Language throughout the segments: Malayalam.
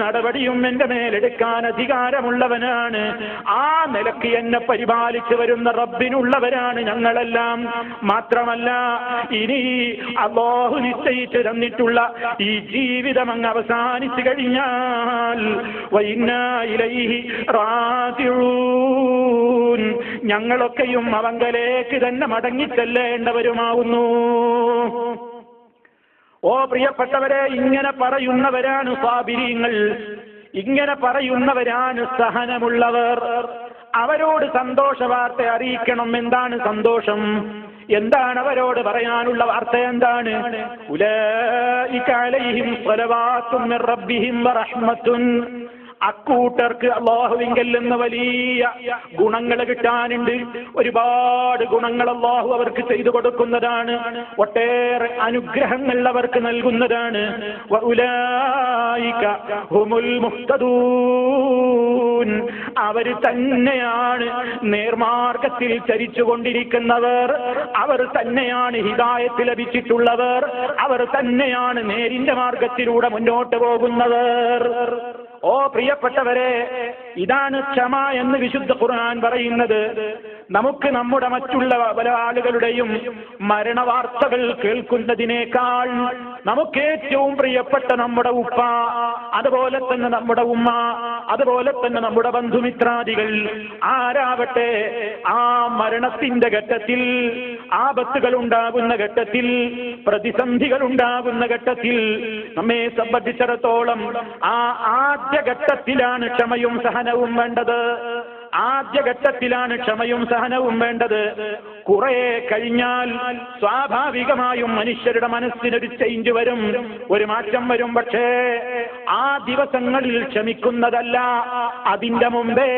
നടപടിയും എന്റെ മേലെടുക്കാൻ അധികാരമുള്ളവനാണ്. ആ നിലയ്ക്ക് എന്നെ പരിപാലിച്ചു വരുന്ന റബ്ബിനുള്ളവരാണ് ഞങ്ങളെല്ലാം. മാത്രമല്ല, ഇനി അല്ലാഹു നിശ്ചയിച്ചു തന്നിട്ടുള്ള ഈ ജീവിതം അങ്ങ് അവസാനിച്ചു കഴിഞ്ഞാൽ വഇന്നാ ഇലൈഹി റാജിഊൻ, ഞങ്ങളൊക്കെയും അവങ്കലേക്ക് തന്നെ മടങ്ങിച്ചെല്ലേണ്ടവരുമാവുന്നു. ഓ പ്രിയപ്പെട്ടവരെ, ഇങ്ങനെ പറയുന്നവരാണ് സാബിരീങ്ങൾ, ഇങ്ങനെ പറയുന്നവരാണ് സഹനമുള്ളവർ. അവരോട് സന്തോഷ വാർത്ത അറിയിക്കണം. എന്താണ് സന്തോഷം? എന്താണ് അവരോട് പറയാനുള്ള വാർത്ത? എന്താണ്? ഉലൈക അലൈഹിം സ്വലവാത്തും മിർ റബ്ബിഹിം വറഹ്മത്തുൻ, അക്കൂട്ടർക്ക് അല്ലാഹുവിങ്കൽ നിന്ന് വലിയ ഗുണങ്ങൾ കിട്ടാനുണ്ട്. ഒരുപാട് ഗുണങ്ങൾ അല്ലാഹു അവർക്ക് ചെയ്തു കൊടുക്കുന്നതാണ്. ഒട്ടേറെ അനുഗ്രഹങ്ങൾ അവർക്ക് നൽകുന്നതാണ്. വഉലൈക ഹുമുൽ മുഹ്തദൂൻ, അവർ തന്നെയാണ് നേർമാർഗത്തിൽ ചരിച്ചുകൊണ്ടിരിക്കുന്നവർ. അവർ തന്നെയാണ് ഹിദായത്ത് ലഭിച്ചിട്ടുള്ളവർ. അവർ തന്നെയാണ് നേരിന്റെ മാർഗത്തിലൂടെ മുന്നോട്ട് പോകുന്നവർ. ഓ പ്രിയപ്പെട്ടവരെ, ഇതാണ് ക്ഷമ എന്ന് വിശുദ്ധ ഖുർആൻ പറയുന്നത്. നമുക്ക് നമ്മുടെ മറ്റുള്ള പല ആളുകളുടെയും മരണവാർത്തകൾ കേൾക്കുന്നതിനേക്കാൾ നമുക്ക് ഏറ്റവും പ്രിയപ്പെട്ട നമ്മുടെ ഉപ്പ, അതുപോലെ തന്നെ നമ്മുടെ ഉമ്മ, അതുപോലെ തന്നെ നമ്മുടെ ബന്ധുമിത്രാദികൾ ആരാവട്ടെ, ആ മരണത്തിന്റെ ഘട്ടത്തിൽ, ആപത്തുകൾ ഉണ്ടാകുന്ന ഘട്ടത്തിൽ, പ്രതിസന്ധികൾ ഉണ്ടാകുന്ന ഘട്ടത്തിൽ നമ്മെ സംബന്ധിച്ചിടത്തോളം ആ ആദ്യഘട്ടത്തിലാണ് ക്ഷമയും സഹനവും വേണ്ടത്. ആദ്യഘട്ടത്തിലാണ് ക്ഷമയും സഹനവും വേണ്ടത്. കുറെ കഴിഞ്ഞാൽ സ്വാഭാവികമായും മനുഷ്യരുടെ മനസ്സിനൊരു ചേഞ്ച് വരും, ഒരു മാറ്റം വരും. പക്ഷേ ആ ദിവസങ്ങളിൽ ക്ഷമിക്കുന്നതല്ല, അതിന്റെ മുമ്പേ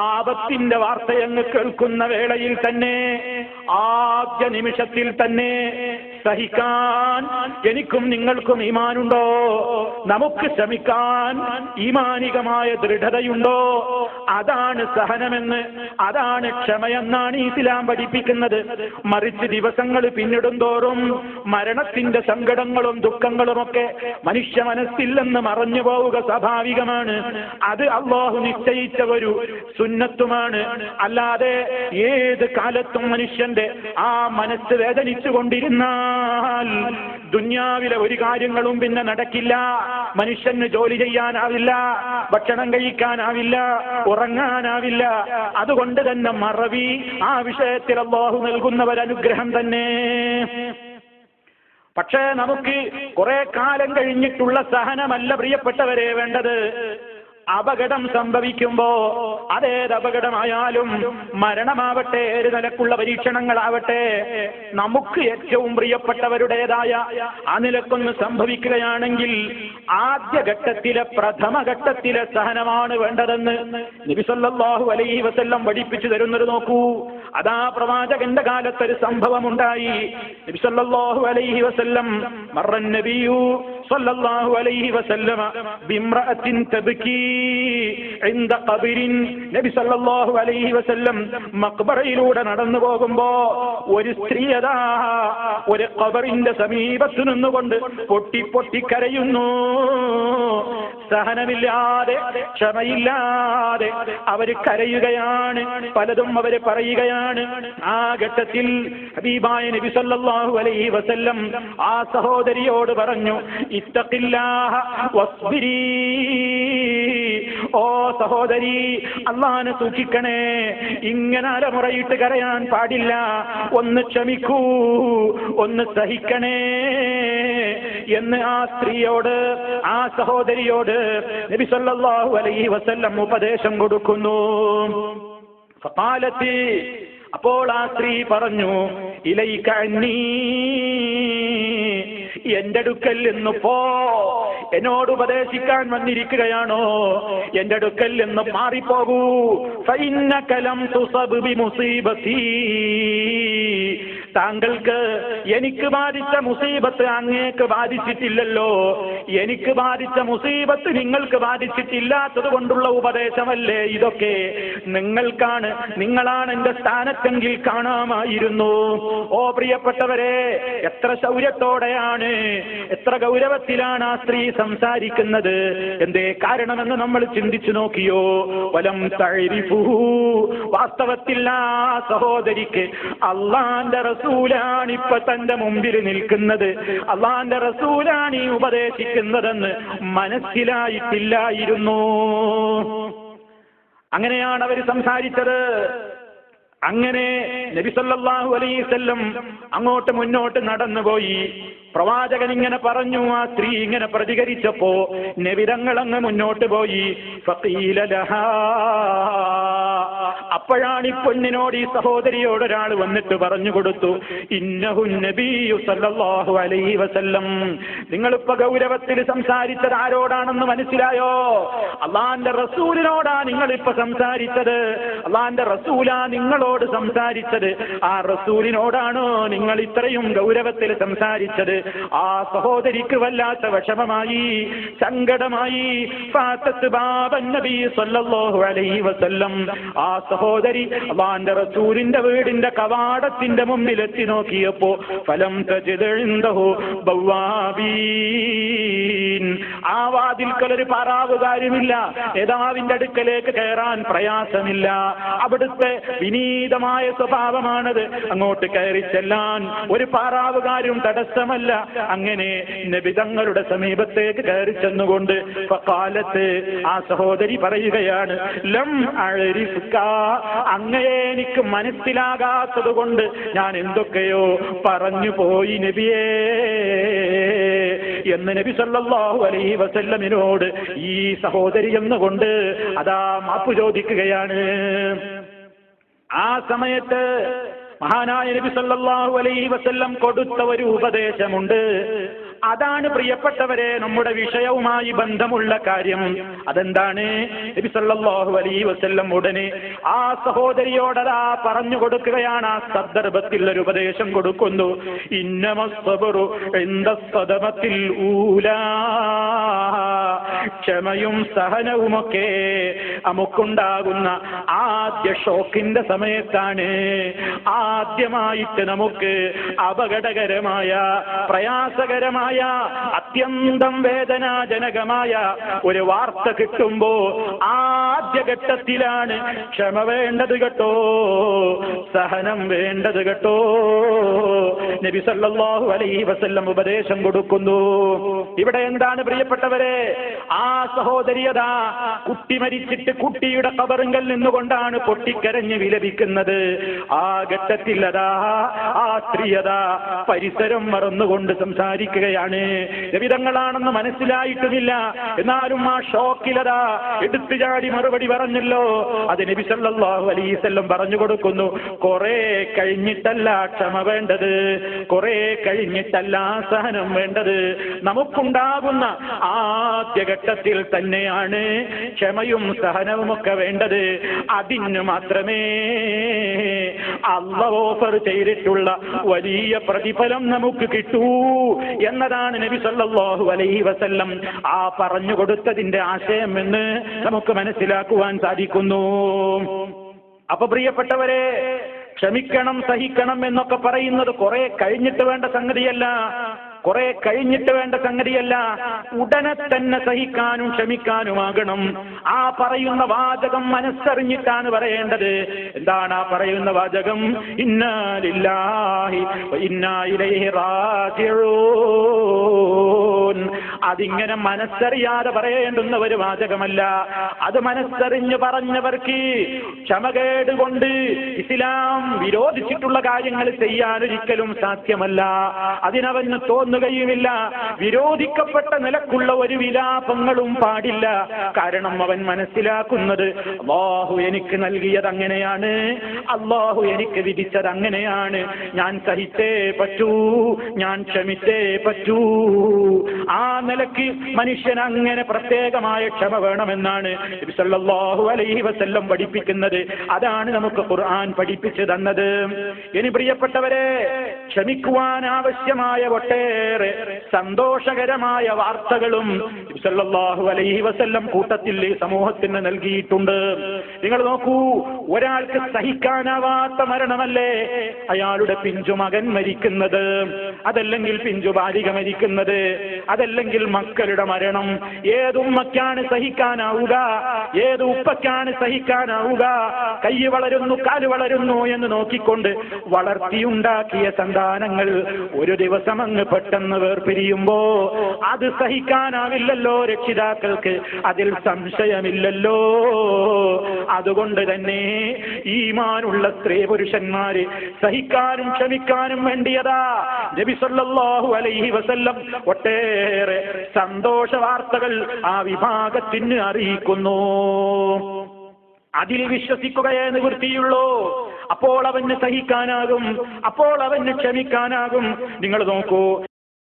ആപത്തിന്റെ വാർത്തയങ്ങ് കേൾക്കുന്ന വേളയിൽ തന്നെ, ആദ്യ നിമിഷത്തിൽ തന്നെ സഹിക്കാൻ എനിക്കും നിങ്ങൾക്കും ഈമാനുണ്ടോ? നമുക്ക് ക്ഷമിക്കാൻ ഈമാനികമായ ദൃഢതയുണ്ടോ? അതാണ് സഹനമെന്ന്, അതാണ് ക്ഷമയെന്നാണ് ഇസ്ലാം പഠിപ്പിക്കുന്നത്. മറിച്ച് ദിവസങ്ങൾ പിന്നിടും തോറും മരണത്തിന്റെ സങ്കടങ്ങളും ദുഃഖങ്ങളുമൊക്കെ മനുഷ്യ മനസ്സിൽ നിന്ന് മറഞ്ഞു പോവുക സ്വാഭാവികമാണ്. അത് അല്ലാഹു നിശ്ചയിച്ച ഒരു സുന്നത്തുമാണ്. അല്ലാതെ ഏത് കാലത്തും മനുഷ്യന്റെ ആ മനസ്സ് വേദനിച്ചു കൊണ്ടിരുന്നാൽ ദുന്യാവിലെ ഒരു കാര്യങ്ങളും പിന്നെ നടക്കില്ല. മനുഷ്യന് ജോലി ചെയ്യാനാവില്ല, ഭക്ഷണം കഴിക്കാനാവില്ല, ഉറങ്ങാനാവില്ല. അതുകൊണ്ട് തന്നെ മറവി ആ വിഷയത്തിൽ അല്ലാഹു നൽകുന്നവരനുഗ്രഹം തന്നെ. പക്ഷേ നമുക്ക് കുറെ കാലം കഴിഞ്ഞിട്ടുള്ള സഹനമല്ല പ്രിയപ്പെട്ടവരെ വേണ്ടത്. അപകടം സംഭവിക്കുമ്പോ, അതേത് അപകടമായാലും, മരണമാവട്ടെ, ഏത് നിലക്കുള്ള പരീക്ഷണങ്ങളാവട്ടെ, നമുക്ക് ഏറ്റവും പ്രിയപ്പെട്ടവരുടേതായ ആ നിലക്കൊന്ന് സംഭവിക്കുകയാണെങ്കിൽ ആദ്യഘട്ടത്തിലെ, പ്രഥമഘട്ടത്തിലെ സഹനമാണ് വേണ്ടതെന്ന് നബി സല്ലല്ലാഹു അലൈഹി വസല്ലം പഠിപ്പിച്ചു തരുന്നത് നോക്കൂ. അതാ പ്രവാചകന്റെ കാലത്തൊരു സംഭവം ഉണ്ടായി. നബി സല്ലല്ലാഹു അലൈഹി വസല്ലം മറൻ നബിയു സല്ലല്ലാഹു അലൈഹി വസല്ലം ബിംറഅത്തിൻ തബ്കി ഇൻദ ഖബറിൻ. നബി സല്ലല്ലാഹു അലൈഹി വസല്ലം മഖ്ബറയിലൂടെ നടന്നു പോകുമ്പോ ഒരു സ്ത്രീ അതാ ഒരു ഖബറിന്റെ സമീപത്ത് നിന്നുകൊണ്ട് പൊട്ടി പൊട്ടി കരയുന്നു. സഹനമില്ലാതെ, ക്ഷമയില്ലാതെ അവര് കരയുകയാണ്, പലതും അവര് പറയുകയാണ്. ആ ഘട്ടത്തിൽ ഹബീബായ നബി സല്ലല്ലാഹു അലൈഹി വസല്ലം ആ സഹോദരിയോട് പറഞ്ഞു, ഇത്തഖില്ലാഹ വസ്ബിരി. ഓ സഹോദരി, അല്ലാഹനെ സൂക്ഷിക്കണേ, ഇങ്ങനെ അലമുറയിട്ട് കരയാൻ പാടില്ല. ഒന്ന് ക്ഷമിക്കൂ, ഒന്ന് സഹിക്കണേ എന്ന് ആ സ്ത്രീയോട്, ആ സഹോദരിയോട് നബി സല്ലല്ലാഹു അലൈഹി വസല്ലം ഉപദേശം കൊടുക്കുന്നു. ഫഖാലത്തി, അപ്പോൾ ആ സ്ത്രീ പറഞ്ഞു, ഇലൈക അന്നീ, എന്റെ അടുക്കൽ നിന്ന് പോ. എന്നോട് ഉപദേശിക്കാൻ വന്നിരിക്കുകയാണോ? എന്റെ അടുക്കൽ നിന്ന് മാറിപ്പോകൂ. ഫഇന്നക ലം തുസബ് ബിമുസീബതി, താങ്കൾക്ക് എനിക്ക് ബാധിച്ച മുസീബത്ത് അങ്ങേക്ക് ബാധിച്ചിട്ടില്ലല്ലോ, എനിക്ക് ബാധിച്ച മുസീബത്ത് നിങ്ങൾക്ക് ബാധിച്ചിട്ടില്ലാത്തത് കൊണ്ടുള്ള ഉപദേശമല്ലേ ഇതൊക്കെ? നിങ്ങളാണ് എന്റെ സ്ഥാനത്തെങ്കിൽ കാണാമായിരുന്നു. ഓ പ്രിയപ്പെട്ടവരെ, എത്ര ശൗര്യത്തോടെയാണ്, എത്ര ഗൗരവത്തിലാണ് ആ സ്ത്രീ സംസാരിക്കുന്നത്. എന്തേ കാരണമെന്ന് നമ്മൾ ചിന്തിച്ചു നോക്കിയോ? വലം തഅരിഫുഹു, വാസ്തവത്തിൽ ആ സഹോദരിക്ക് അള്ളാന്റെ റസൂലാണ് ഇപ്പൊ തന്റെ മുമ്പിൽ നിൽക്കുന്നത്, അള്ളാന്റെ റസൂലാണ് ഈ ഉപദേശിക്കുന്നതെന്ന് മനസ്സിലായിട്ടില്ലായിരുന്നു. അങ്ങനെയാണ് അവർ സംസാരിച്ചത്. അങ്ങനെ നബി സല്ലല്ലാഹു അലൈഹി വസല്ലം അങ്ങോട്ട് മുന്നോട്ട് നടന്നുപോയി. പ്രവാചകൻ ഇങ്ങനെ പറഞ്ഞു, ആ സ്ത്രീ ഇങ്ങനെ പ്രതികരിച്ചപ്പോ നബി തങ്ങൾ അങ്ങ് മുന്നോട്ട് പോയി. ഫഖീല ലഹാ, അപ്പോഴാണ് ഈ പെണ്ണിനോട്, ഈ സഹോദരിയോട് ഒരാൾ വന്നിട്ട് പറഞ്ഞു കൊടുത്തു, ഇന്നഹു നബിയു സല്ലല്ലാഹു അലൈഹി വസല്ലം. നിങ്ങളിപ്പോ ഗൗരവത്തിൽ സംസാരിച്ചത് ആരോടാണെന്ന് മനസ്സിലായോ? അള്ളാന്റെ റസൂലിനോടാ നിങ്ങളിപ്പോ സംസാരിച്ചത്. അള്ളാന്റെ റസൂലാ നിങ്ങളോട് സംസാരിച്ചത്. ആ റസൂലിനോടാണോ നിങ്ങൾ ഇത്രയും ഗൗരവത്തിൽ സംസാരിച്ചത്? ആ സഹോദരിക്ക് വല്ലാത്ത വിഷമമായി, സങ്കടമായി. ഫാത്തത്ത് ബാബൻ നബി സല്ലല്ലാഹു അലൈഹി വസല്ലം, ആ സഹോദരി അല്ലാഹുവിന്റെ റസൂലിന്റെ വീടിന്റെ കവാടത്തിന്റെ മുമ്പിൽ എത്തി നോക്കിയപ്പോ ഫലം തജിദ് ഇൻദഹു ബവാബീൻ, ആ വാതിൽക്കലൊരു പാറാവുകാരുമില്ല, നേതാവിന്റെ അടുക്കലേക്ക് കയറാൻ പ്രയാസമില്ല. അവിടുത്തെ വിനീതമായ സ്വഭാവമാണത്, അങ്ങോട്ട് കയറി ചെല്ലാൻ ഒരു പാറാവുകാരും തടസ്സമല്ല. അങ്ങനെ നബി തങ്ങളുടെ സമീപത്തേക്ക് കയറി ചെന്നുകൊണ്ട് ഫഖാലത്ത്, ആ സഹോദരി പറയുകയാണ്, ലം അഅരിഫ്ക, അങ്ങയെ എനിക്ക് മനസ്സിലാകാത്തത് കൊണ്ട് ഞാൻ എന്തൊക്കെയോ പറഞ്ഞു പോയി നബിയേ എന്ന് നബി സല്ലല്ലാഹു അലൈഹി വസല്ലമിനോട് ഈ സഹോദരി എന്നുകൊണ്ട് അതാ മാപ്പ് ചോദിക്കുകയാണ്. ആ സമയത്ത് മഹാനായ നബി സല്ലല്ലാഹു അലൈഹി വസല്ലം കൊടുത്ത ഒരു ഉപദേശമുണ്ട്. അതാണ് പ്രിയപ്പെട്ടവരെ നമ്മുടെ വിഷയവുമായി ബന്ധമുള്ള കാര്യം. അതെന്താണ്? നബി സല്ലല്ലാഹു അലൈഹി വസല്ലം ഉടനെ ആ സഹോദരിയോടതാ പറഞ്ഞു കൊടുക്കുകയാണ്. ആ സന്ദർഭത്തിൽ ഒരു ഉപദേശം കൊടുക്കുന്നു. ഇന്നമസ്സബ്റു ഇൻദസ്സദമത്തിൽ ഊലാ, ക്ഷമയും സഹനവുമൊക്കെ നമുക്കുണ്ടാകുന്ന ആദ്യ ഷോക്കിന്റെ സമയത്താണ്. ആദ്യമായിട്ട് നമുക്ക് അപകടകരമായ, പ്രയാസകരമായ, അത്യന്തം വേദനാജനകമായ ഒരു വാർത്ത കിട്ടുമ്പോ ആദ്യഘട്ടത്തിലാണ് ക്ഷമ വേണ്ടത് കേട്ടോ, സഹനം വേണ്ടത് കേട്ടോ. നബി സല്ലല്ലാഹു അലൈഹി വസല്ലം ഉപദേശം കൊടുക്കുന്നു. ഇവിടെ എന്താണ് പ്രിയപ്പെട്ടവരെ? ആ സഹോദരിയതാ കുട്ടി മരിച്ചിട്ട് കുട്ടിയുടെ ഖബറിങ്കൽ നിന്നുകൊണ്ടാണ് പൊട്ടിക്കരഞ്ഞ് വിലപിക്കുന്നത്. ആ ഘട്ടത്തിൽ അതാ ആ സ്ത്രീയതാ പരിസരം മറന്നുകൊണ്ട് സംസാരിക്കുകയാണ്. നബിതങ്ങളാണെന്ന് മനസ്സിലായിട്ടുമില്ല, എന്നാലും ആ ഷോക്കിലതാ എടുത്തു ചാടി മറുപടി പറഞ്ഞല്ലോ. അത് നബി സല്ലല്ലാഹു അലൈഹി വസല്ലം പറഞ്ഞു കൊടുക്കുന്നു. കുറെ കഴിഞ്ഞിട്ടല്ല ക്ഷമ വേണ്ടത്, കുറെ കഴിഞ്ഞിട്ടല്ല സഹനം വേണ്ടത്, നമുക്കുണ്ടാകുന്ന ആദ്യഘട്ടത്തിൽ തന്നെയാണ് ക്ഷമയും സഹനവുമൊക്കെ വേണ്ടത്. അതിന് മാത്രമേ അല്ലാഹു ഓഫർ ചെയ്തിട്ടുള്ള വലിയ പ്രതിഫലം നമുക്ക് കിട്ടൂ എന്നതാണ് നബി സല്ലല്ലാഹു അലൈഹി വസല്ലം ആ പറഞ്ഞു കൊടുത്തതിന്റെ ആശയം എന്ന് നമുക്ക് മനസ്സിലാക്കുവാൻ സാധിക്കുന്നു. അപ്പൊ പ്രിയപ്പെട്ടവരെ, ക്ഷമിക്കണം, സഹിക്കണം എന്നൊക്കെ പറയുന്നത് കുറെ കഴിഞ്ഞിട്ട് വേണ്ട സംഗതിയല്ല, കുറെ കഴിഞ്ഞിട്ട് വേണ്ട സംഗതിയല്ല. ഉടനെ തന്നെ സഹിക്കാനും ക്ഷമിക്കാനുമാകണം. ആ പറയുന്ന വാചകം മനസ്സറിഞ്ഞിട്ടാണ് പറയേണ്ടത്. എന്താണ് ആ പറയുന്ന വാചകം? ഇന്നാ ലില്ലാഹി വ ഇന്നാ ഇലൈഹി റാജിഊൻ. അതിങ്ങനെ മനസ്സറിയാതെ പറയേണ്ടുന്ന ഒരു വാചകമല്ല. അത് മനസ്സറിഞ്ഞ് പറഞ്ഞവർക്ക് ക്ഷമകേട് കൊണ്ട് ഇസ്ലാം വിരോധിച്ചിട്ടുള്ള കാര്യങ്ങൾ ചെയ്യാൻ ഒരിക്കലും സാധ്യമല്ല. അതിനവന് തോന്നുകയുമില്ല. വിരോധിക്കപ്പെട്ട നിലക്കുള്ള ഒരു വിലാപങ്ങളും പാടില്ല. കാരണം അവൻ മനസ്സിലാക്കുന്നത് അല്ലാഹു എനിക്ക് നൽകിയത് അങ്ങനെയാണ്, അല്ലാഹു എനിക്ക് വിധിച്ചത് അങ്ങനെയാണ്, ഞാൻ സഹിച്ചേ പറ്റൂ, ഞാൻ ക്ഷമിച്ചേ പറ്റൂ. ആ നിലയ്ക്ക് മനുഷ്യൻ അങ്ങനെ പ്രത്യേകമായ ക്ഷമ വേണമെന്നാണ് നബി സല്ലല്ലാഹു അലൈഹി വസല്ലം പഠിപ്പിക്കുന്നത്. അതാണ് നമുക്ക് ഖുർആൻ പഠിപ്പിച്ചു തന്നത്. ഇനി പ്രിയപ്പെട്ടവരെ, ക്ഷമിക്കുവാൻ ആവശ്യമായ ഒട്ടേറെ സന്തോഷകരമായ വാർത്തകളും നബി സല്ലല്ലാഹു അലൈഹി വസല്ലം കൂട്ടത്തിൽ സമൂഹത്തിന് നൽകിയിട്ടുണ്ട്. നിങ്ങൾ നോക്കൂ, ഒരാൾക്ക് സഹിക്കാനാവാത്ത മരണമല്ലേ അയാളുടെ പിഞ്ചു മകൻ മരിക്കുന്നത്, അതല്ലെങ്കിൽ പിഞ്ചു ബാലിക മരിക്കുന്നത്, അതല്ലെങ്കിൽ മക്കളുടെ മരണം. ഏതുമ്മയ്ക്കാണ് സഹിക്കാനാവുക? ഏത് ഉപ്പയ്ക്കാണ് സഹിക്കാനാവുക? കൈ വളരുന്നു, കാല് വളരുന്നു എന്ന് നോക്കിക്കൊണ്ട് വളർത്തിയുണ്ടാക്കിയ സന്താനങ്ങൾ ഒരു ദിവസം അങ്ങ് പെട്ടെന്ന് വേർപിരിയുമ്പോ അത് സഹിക്കാനാവില്ലല്ലോ രക്ഷിതാക്കൾക്ക്, അതിൽ സംശയമില്ലല്ലോ. അതുകൊണ്ട് തന്നെ ഈമാനുള്ള സ്ത്രീ പുരുഷന്മാര് സഹിക്കാനും ക്ഷമിക്കാനും വേണ്ടിയതാ നബി സല്ലല്ലാഹു അലൈഹി വസല്ലം ഒട്ടേറെ സന്തോഷ വാർത്തകൾ ആ വിഭാഗത്തിന് അറിയിക്കുന്നു. അതിൽ വിശ്വസിക്കുകയേ നിവൃത്തിയുള്ളൂ. അപ്പോൾ അവന് സഹിക്കാനാകും, അപ്പോൾ അവന് ക്ഷമിക്കാനാകും. നിങ്ങൾ നോക്കൂ,